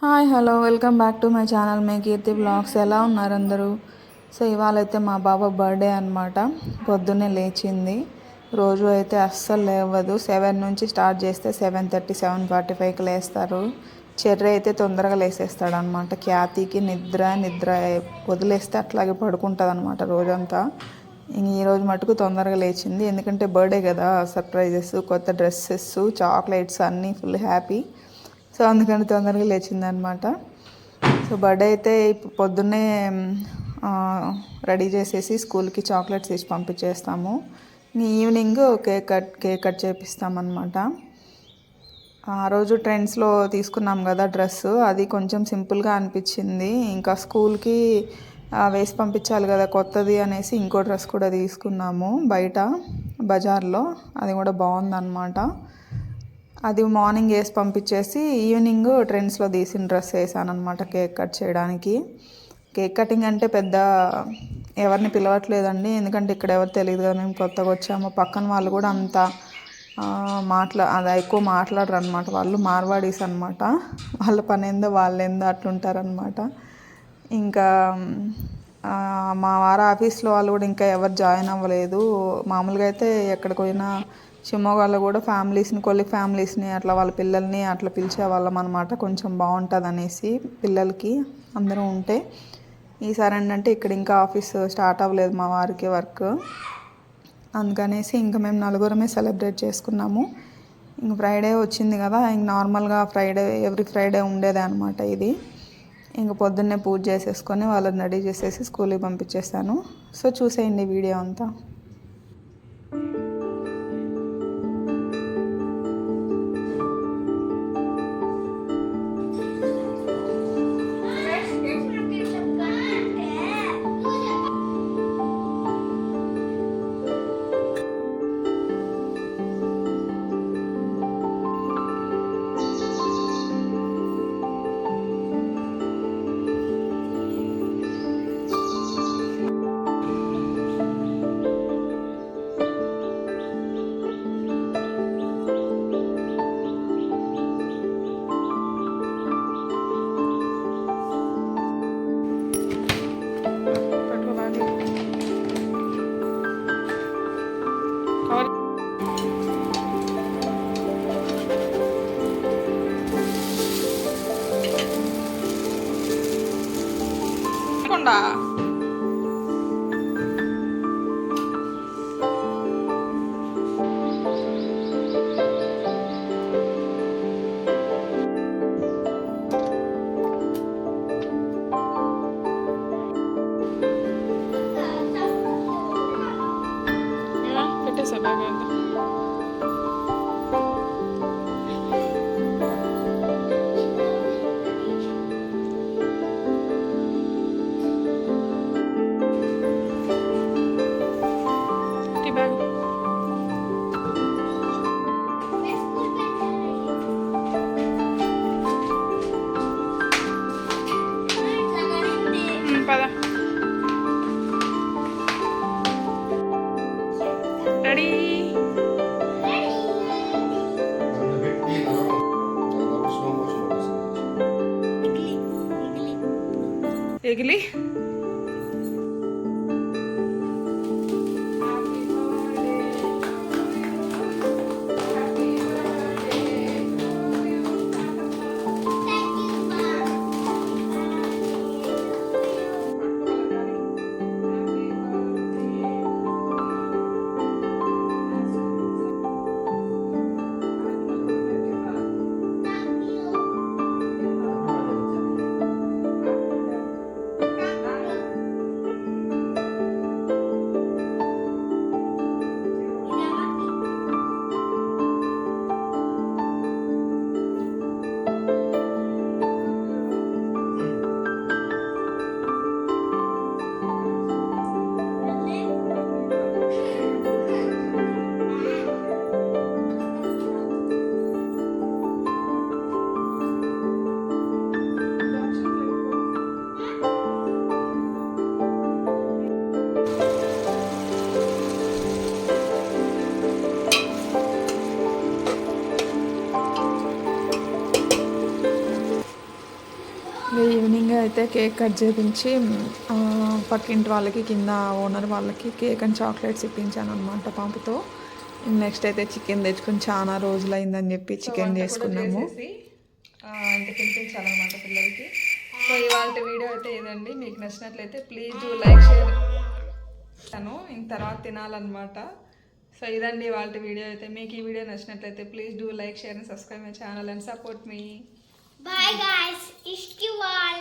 Hi hello welcome back to my channel me Keerthi blogs. ఎలా ఉన్నారు అందరూ? సో ఇవాళ అయితే మా బాబా బర్త్డే అనమాట. పొద్దున్నే లేచింది. రోజు అయితే అస్సలు లేవదు. 7 నుంచి స్టార్ట్ చేస్తే 7:30 7:45కి లేస్తారు. చెర్రీ అయితే తొందరగా లేసేస్తాడు అనమాట. ఖ్యాతికి నిద్ర వదిలేస్తే అట్లాగే పడుకుంటుంది అనమాట రోజంతా. ఈరోజు మటుకు తొందరగా లేచింది. ఎందుకంటే బర్త్డే కదా, సర్ప్రైజెస్, కొత్త డ్రెస్సెస్, చాక్లెట్స్ అన్నీ ఫుల్ హ్యాపీ. సో అందుకని తొందరగా లేచిందనమాట. సో బర్త్డే అయితే పొద్దున్నే రెడీ చేసేసి స్కూల్కి చాక్లెట్స్ ఇచ్చి పంపించేస్తాము. ఈవినింగ్ కేక్ కట్ చేపిస్తామన్నమాట. ఆ రోజు ట్రెండ్స్లో తీసుకున్నాం కదా డ్రెస్సు, అది కొంచెం సింపుల్గా అనిపించింది. ఇంకా స్కూల్కి వేసి పంపించాలి కదా కొత్తది అనేసి ఇంకో డ్రెస్ కూడా తీసుకున్నాము బయట బజార్లో. అది కూడా బాగుందన్నమాట. అది మార్నింగ్ వేసి పంపించేసి ఈవినింగ్ ట్రెండ్స్లో తీసిన డ్రెస్ వేసాను అనమాట కేక్ కట్ చేయడానికి. కేక్ కటింగ్ అంటే పెద్ద ఎవరిని పిలవట్లేదండి, ఎందుకంటే ఇక్కడ ఎవరు తెలియదు కదా, మేము కొత్తగా వచ్చాము. పక్కన వాళ్ళు కూడా అంత అది ఎక్కువ మాట్లాడరు అనమాట. వాళ్ళు మార్వాడీస్ అనమాట. వాళ్ళ పని ఏందో వాళ్ళేందో అట్లుంటారనమాట. ఇంకా మా వారి ఆఫీస్లో వాళ్ళు కూడా ఇంకా ఎవరు జాయిన్ అవ్వలేదు. మామూలుగా అయితే ఎక్కడికి పోయినా షిమోగాలో కూడా కొలిక్ ఫ్యామిలీస్ని అట్లా వాళ్ళ పిల్లల్ని అట్లా పిలిచేవాళ్ళం అనమాట. కొంచెం బాగుంటుంది అనేసి పిల్లలకి అందరూ ఉంటే. ఈసారి ఏంటంటే ఇక్కడ ఇంకా ఆఫీస్ స్టార్ట్ అవ్వలేదు మా వారికి వర్క్, అందుకనేసి ఇంకా మేము నలుగురమే సెలబ్రేట్ చేసుకున్నాము. ఇంక ఫ్రైడే వచ్చింది కదా, ఇంక నార్మల్గా ఎవ్రీ ఫ్రైడే ఉండేదే అనమాట ఇది. ఇంక పొద్దున్నే పూజ చేసేసుకొని వాళ్ళని రెడీ చేసేసి స్కూల్కి పంపించేస్తాను. సో చూసేయండి వీడియో అంతా. ఎగిలి ఈవినింగ్ అయితే కేక్ కట్ చేయించి పక్కింటి వాళ్ళకి కింద ఓనర్ వాళ్ళకి కేక్ అండ్ చాక్లెట్స్ ఇప్పించాను అనమాట పాపతో. నెక్స్ట్ అయితే చికెన్ తెచ్చుకుని చాలా రోజులైందని చెప్పి చికెన్ చేసుకున్నాము. ఇంకా తినిపించాలన్నమాట పిల్లలకి. సో ఇవాళ వీడియో అయితే ఇదండి. మీకు నచ్చినట్లయితే ప్లీజ్ డూ లైక్ షేర్ ఇంక తర్వాత తినాలన్నమాట. సో ఇదండి వాళ్ళ వీడియో అయితే. మీకు ఈ వీడియో నచ్చినట్లయితే please do like share and subscribe my channel and support me. Bye guys. Ishki wall.